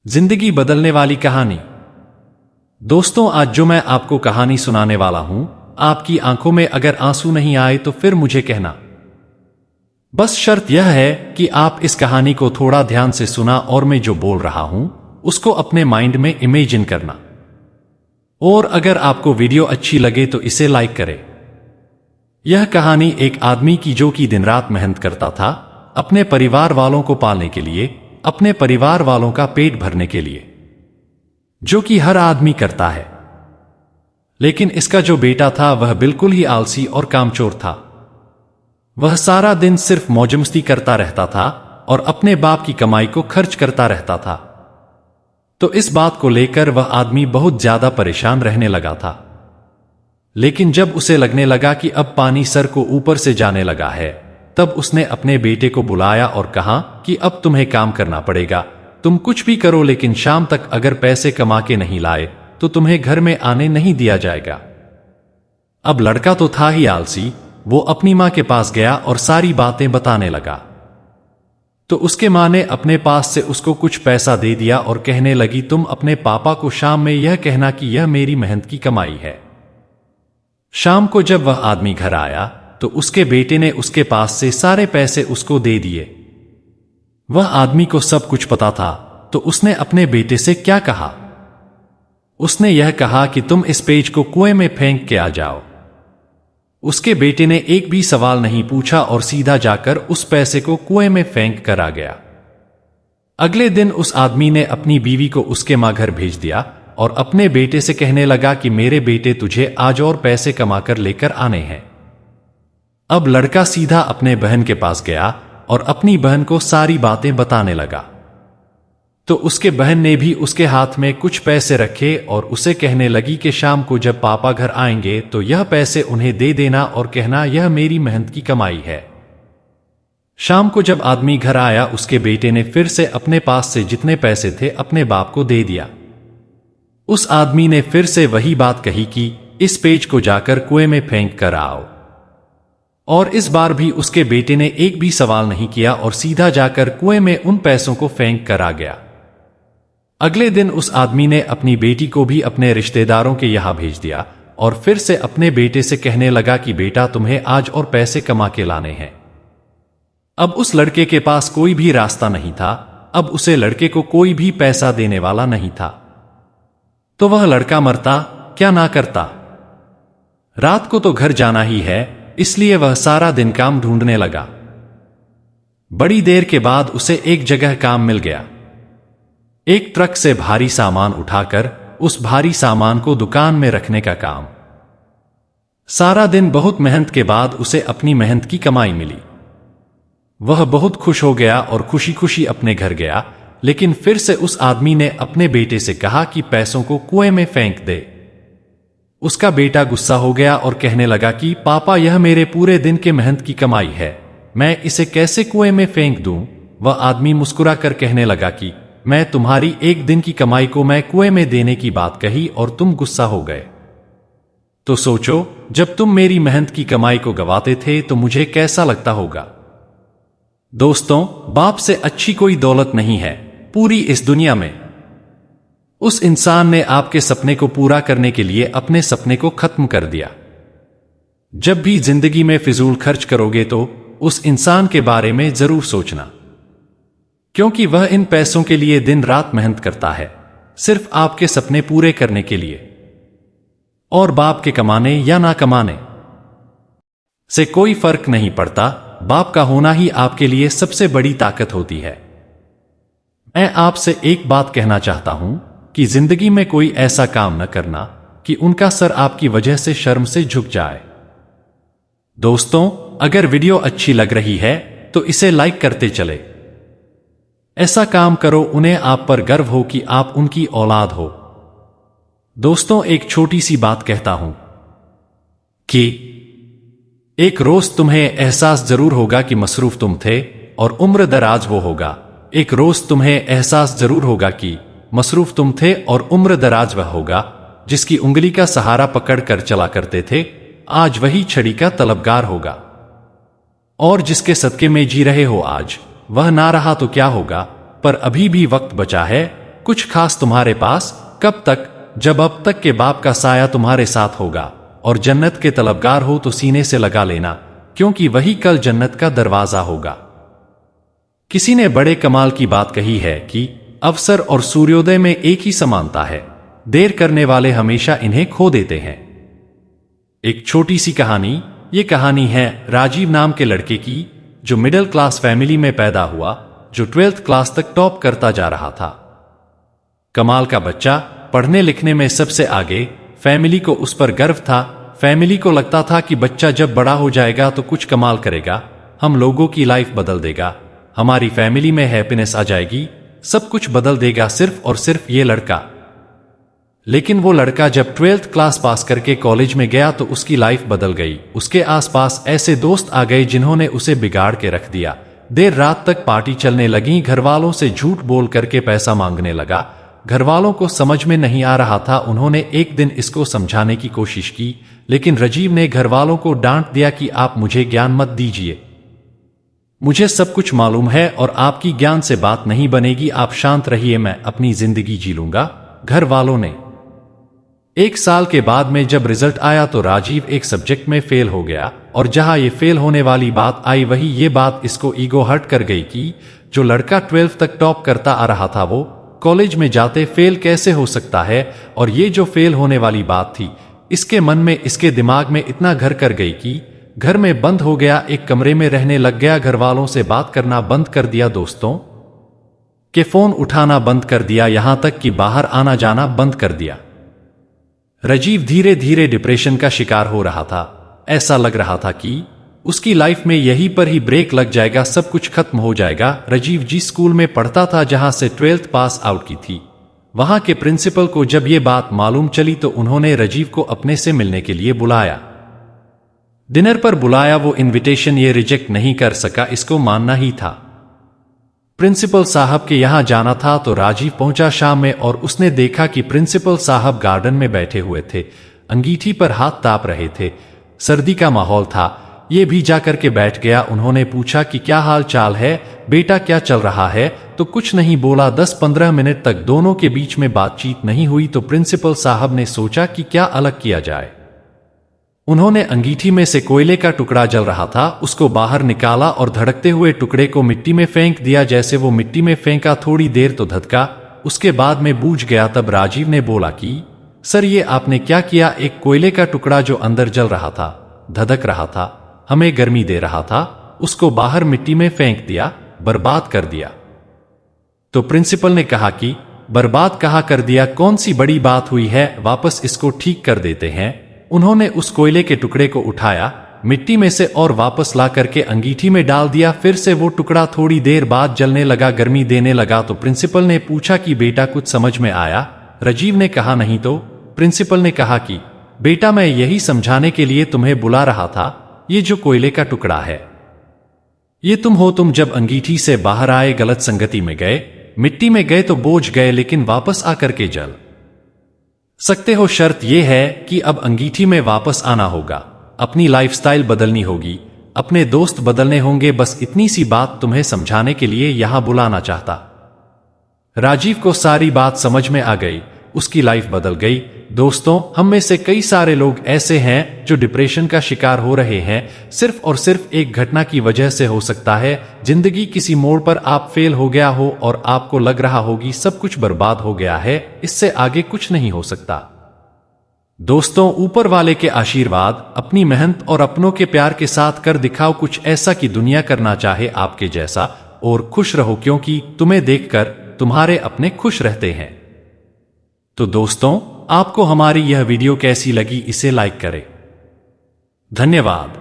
जिंदगी बदलने वाली कहानी। दोस्तों, आज जो मैं आपको कहानी सुनाने वाला हूं, आपकी आंखों में अगर आंसू नहीं आए तो फिर मुझे कहना। बस शर्त यह है कि आप इस कहानी को थोड़ा ध्यान से सुना और मैं जो बोल रहा हूं उसको अपने माइंड में इमेजिन करना। और अगर आपको वीडियो अच्छी लगे तो इसे लाइक करें। यह कहानी एक आदमी की जो कि दिन रात मेहनत करता था अपने परिवार वालों को पालने के लिए, अपने परिवार वालों का पेट भरने के लिए, जो कि हर आदमी करता है। लेकिन इसका जो बेटा था वह बिल्कुल ही आलसी और कामचोर था। वह सारा दिन सिर्फ मौजमस्ती करता रहता था और अपने बाप की कमाई को खर्च करता रहता था। तो इस बात को लेकर वह आदमी बहुत ज्यादा परेशान रहने लगा था। लेकिन जब उसे लगने लगा कि अब पानी सर को ऊपर से जाने लगा है, तब उसने अपने बेटे को बुलाया और कहा कि अब तुम्हें काम करना पड़ेगा। तुम कुछ भी करो, लेकिन शाम तक अगर पैसे कमा के नहीं लाए तो तुम्हें घर में आने नहीं दिया जाएगा। अब लड़का तो था ही आलसी, वो अपनी मां के पास गया और सारी बातें बताने लगा। तो उसके मां ने अपने पास से उसको कुछ पैसा दे दिया और कहने लगी, तुम अपने पापा को शाम में यह कहना कि यह मेरी मेहनत की कमाई है। शाम को जब वह आदमी घर आया तो उसके बेटे ने उसके पास से सारे पैसे उसको दे दिए। वह आदमी को सब कुछ पता था, तो उसने अपने बेटे से क्या कहा? उसने यह कहा कि तुम इस पेज को कुएं में फेंक के आ जाओ। उसके बेटे ने एक भी सवाल नहीं पूछा और सीधा जाकर उस पैसे को कुएं में फेंक कर आ गया। अगले दिन उस आदमी ने अपनी बीवी को उसके मां घर भेज दिया और अपने बेटे से कहने लगा कि मेरे बेटे, तुझे आज और पैसे कमाकर लेकर आने हैं। अब लड़का सीधा अपने बहन के पास गया और अपनी बहन को सारी बातें बताने लगा। तो उसके बहन ने भी उसके हाथ में कुछ पैसे रखे और उसे कहने लगी कि शाम को जब पापा घर आएंगे तो यह पैसे उन्हें दे देना और कहना यह मेरी मेहनत की कमाई है। शाम को जब आदमी घर आया, उसके बेटे ने फिर से अपने पास से जितने पैसे थे अपने बाप को दे दिया। उस आदमी ने फिर से वही बात कही कि इस पेज को जाकर कुएं में फेंक कर आओ। और इस बार भी उसके बेटे ने एक भी सवाल नहीं किया और सीधा जाकर कुएं में उन पैसों को फेंक कर आ गया। अगले दिन उस आदमी ने अपनी बेटी को भी अपने रिश्तेदारों के यहां भेज दिया और फिर से अपने बेटे से कहने लगा कि बेटा, तुम्हें आज और पैसे कमा के लाने हैं। अब उस लड़के के पास कोई भी रास्ता नहीं था। अब उसे लड़के को कोई भी पैसा देने वाला नहीं था। तो वह लड़का मरता क्या ना करता। रात को तो घर जाना ही है, इसलिए वह सारा दिन काम ढूंढने लगा। बड़ी देर के बाद उसे एक जगह काम मिल गया। एक ट्रक से भारी सामान उठाकर उस भारी सामान को दुकान में रखने का काम। सारा दिन बहुत मेहनत के बाद उसे अपनी मेहनत की कमाई मिली। वह बहुत खुश हो गया और खुशी खुशी अपने घर गया। लेकिन फिर से उस आदमी ने अपने बेटे से कहा कि पैसों को कुएं में फेंक दे। उसका बेटा गुस्सा हो गया और कहने लगा कि पापा, यह मेरे पूरे दिन के मेहनत की कमाई है, मैं इसे कैसे कुएं में फेंक दूं? वह आदमी मुस्कुरा कर कहने लगा कि मैं तुम्हारी एक दिन की कमाई को मैं कुएं में देने की बात कही और तुम गुस्सा हो गए। तो सोचो, जब तुम मेरी मेहनत की कमाई को गवाते थे तो मुझे कैसा लगता होगा। दोस्तों, बाप से अच्छी कोई दौलत नहीं है पूरी इस दुनिया में। उस इंसान ने आपके सपने को पूरा करने के लिए अपने सपने को खत्म कर दिया। जब भी जिंदगी में फिजूल खर्च करोगे तो उस इंसान के बारे में जरूर सोचना, क्योंकि वह इन पैसों के लिए दिन रात मेहनत करता है, सिर्फ आपके सपने पूरे करने के लिए। और बाप के कमाने या ना कमाने से कोई फर्क नहीं पड़ता। बाप का होना ही आपके लिए सबसे बड़ी ताकत होती है। मैं आपसे एक बात कहना चाहता हूं कि जिंदगी में कोई ऐसा काम न करना कि उनका सर आपकी वजह से शर्म से झुक जाए। दोस्तों, अगर वीडियो अच्छी लग रही है तो इसे लाइक करते चले। ऐसा काम करो उन्हें आप पर गर्व हो कि आप उनकी औलाद हो। दोस्तों, एक छोटी सी बात कहता हूं कि एक रोज तुम्हें एहसास जरूर होगा कि मसरूफ तुम थे और उम्र दराज वो होगा। एक रोज तुम्हें एहसास जरूर होगा कि मसरूफ तुम थे और उम्र दराज वह होगा जिसकी उंगली का सहारा पकड़ कर चला करते थे, आज वही छड़ी का तलबगार होगा। और जिसके सदके में जी रहे हो आज, वह ना रहा तो क्या होगा, पर अभी भी वक्त बचा है, कुछ खास तुम्हारे पास कब तक, जब अब तक के बाप का साया तुम्हारे साथ होगा और जन्नत के तलबगार हो तो सीने से लगा लेना, क्योंकि वही कल जन्नत का दरवाजा होगा। किसी ने बड़े कमाल की बात कही है कि अवसर और सूर्योदय में एक ही समानता है, देर करने वाले हमेशा इन्हें खो देते हैं। एक छोटी सी कहानी। ये कहानी है राजीव नाम के लड़के की, जो मिडिल क्लास फैमिली में पैदा हुआ, जो 12th क्लास तक टॉप करता जा रहा था। कमाल का बच्चा, पढ़ने लिखने में सबसे आगे, फैमिली को उस पर गर्व था। फैमिली को लगता था कि बच्चा जब बड़ा हो जाएगा तो कुछ कमाल करेगा, हम लोगों की लाइफ बदल देगा, हमारी फैमिली में हैप्पीनेस आ जाएगी, सब कुछ बदल देगा सिर्फ और सिर्फ ये लड़का। लेकिन वो लड़का जब 12th क्लास पास करके कॉलेज में गया तो उसकी लाइफ बदल गई। उसके आसपास ऐसे दोस्त आ गए जिन्होंने उसे बिगाड़ के रख दिया। देर रात तक पार्टी चलने लगी, घरवालों से झूठ बोल करके पैसा मांगने लगा। घरवालों को समझ में नहीं आ रहा था। उन्होंने एक दिन इसको समझाने की कोशिश की, लेकिन राजीव ने घरवालों को डांट दिया कि आप मुझे ज्ञान मत दीजिए, मुझे सब कुछ मालूम है और आपकी ज्ञान से बात नहीं बनेगी, आप शांत रहिए, मैं अपनी जिंदगी जी लूंगा। घर वालों ने 1 साल के बाद में जब रिजल्ट आया तो राजीव एक सब्जेक्ट में फेल हो गया, और जहां ये फेल होने वाली बात आई वही ये बात इसको ईगो हर्ट कर गई कि जो लड़का 12th तक टॉप करता आ रहा था वो कॉलेज में जाते फेल कैसे हो सकता है। और ये जो फेल होने वाली बात थी इसके मन में, इसके दिमाग में इतना घर कर गई कि घर में बंद हो गया, एक कमरे में रहने लग गया, घर वालों से बात करना बंद कर दिया, दोस्तों के फोन उठाना बंद कर दिया, यहां तक कि बाहर आना जाना बंद कर दिया। राजीव धीरे धीरे डिप्रेशन का शिकार हो रहा था। ऐसा लग रहा था कि उसकी लाइफ में यहीं पर ही ब्रेक लग जाएगा, सब कुछ खत्म हो जाएगा। राजीव जिस स्कूल में पढ़ता था, जहां से 12th पास आउट की थी, वहां के प्रिंसिपल को जब ये बात मालूम चली तो उन्होंने राजीव को अपने से मिलने के लिए बुलाया। डिनर पर बुलाया। वो इनविटेशन ये रिजेक्ट नहीं कर सका, इसको मानना ही था। प्रिंसिपल साहब के यहां जाना था तो राजीव पहुंचा शाम में, और उसने देखा कि प्रिंसिपल साहब गार्डन में बैठे हुए थे, अंगीठी पर हाथ ताप रहे थे, सर्दी का माहौल था। ये भी जाकर के बैठ गया। उन्होंने पूछा कि क्या हाल चाल है बेटा, क्या चल रहा है, तो कुछ नहीं बोला। 10-15 मिनट तक दोनों के बीच में बातचीत नहीं हुई तो प्रिंसिपल साहब ने सोचा कि क्या अलग किया जाए। उन्होंने अंगीठी में से कोयले का टुकड़ा जल रहा था, उसको बाहर निकाला और धड़कते हुए टुकड़े को मिट्टी में फेंक दिया। जैसे वो मिट्टी में फेंका, थोड़ी देर तो धधका, उसके बाद में बूझ गया। तब राजीव ने बोला कि सर ये आपने क्या किया, एक कोयले का टुकड़ा जो अंदर जल रहा था, धधक रहा था, हमें गर्मी दे रहा था, उसको बाहर मिट्टी में फेंक दिया, बर्बाद कर दिया। तो प्रिंसिपल ने कहा कि बर्बाद कहाँ कर दिया, कौन सी बड़ी बात हुई है, वापस इसको ठीक कर देते हैं। उन्होंने उस कोयले के टुकड़े को उठाया मिट्टी में से और वापस ला करके अंगीठी में डाल दिया। फिर से वो टुकड़ा थोड़ी देर बाद जलने लगा, गर्मी देने लगा। तो प्रिंसिपल ने पूछा कि बेटा कुछ समझ में आया। राजीव ने कहा नहीं। तो प्रिंसिपल ने कहा कि बेटा मैं यही समझाने के लिए तुम्हें बुला रहा था, ये जो कोयले का टुकड़ा है ये तुम हो। तुम जब अंगीठी से बाहर आए, गलत संगति में गए, मिट्टी में गए तो बोझ गए, लेकिन वापस आकर के जल सकते हो। शर्त यह है कि अब अंगीठी में वापस आना होगा, अपनी लाइफस्टाइल बदलनी होगी, अपने दोस्त बदलने होंगे। बस इतनी सी बात तुम्हें समझाने के लिए यहां बुलाना चाहता। राजीव को सारी बात समझ में आ गई, उसकी लाइफ बदल गई। दोस्तों, हम में से कई सारे लोग ऐसे हैं जो डिप्रेशन का शिकार हो रहे हैं, सिर्फ और सिर्फ एक घटना की वजह से। हो सकता है जिंदगी किसी मोड़ पर आप फेल हो गया हो और आपको लग रहा होगी सब कुछ बर्बाद हो गया है, इससे आगे कुछ नहीं हो सकता। दोस्तों, ऊपर वाले के आशीर्वाद, अपनी मेहनत और अपनों के प्यार के साथ कर दिखाओ कुछ ऐसा कि दुनिया करना चाहे आपके जैसा, और खुश रहो क्योंकि तुम्हें देखकर तुम्हारे अपने खुश रहते हैं। तो दोस्तों, आपको हमारी यह वीडियो कैसी लगी, इसे लाइक करें। धन्यवाद।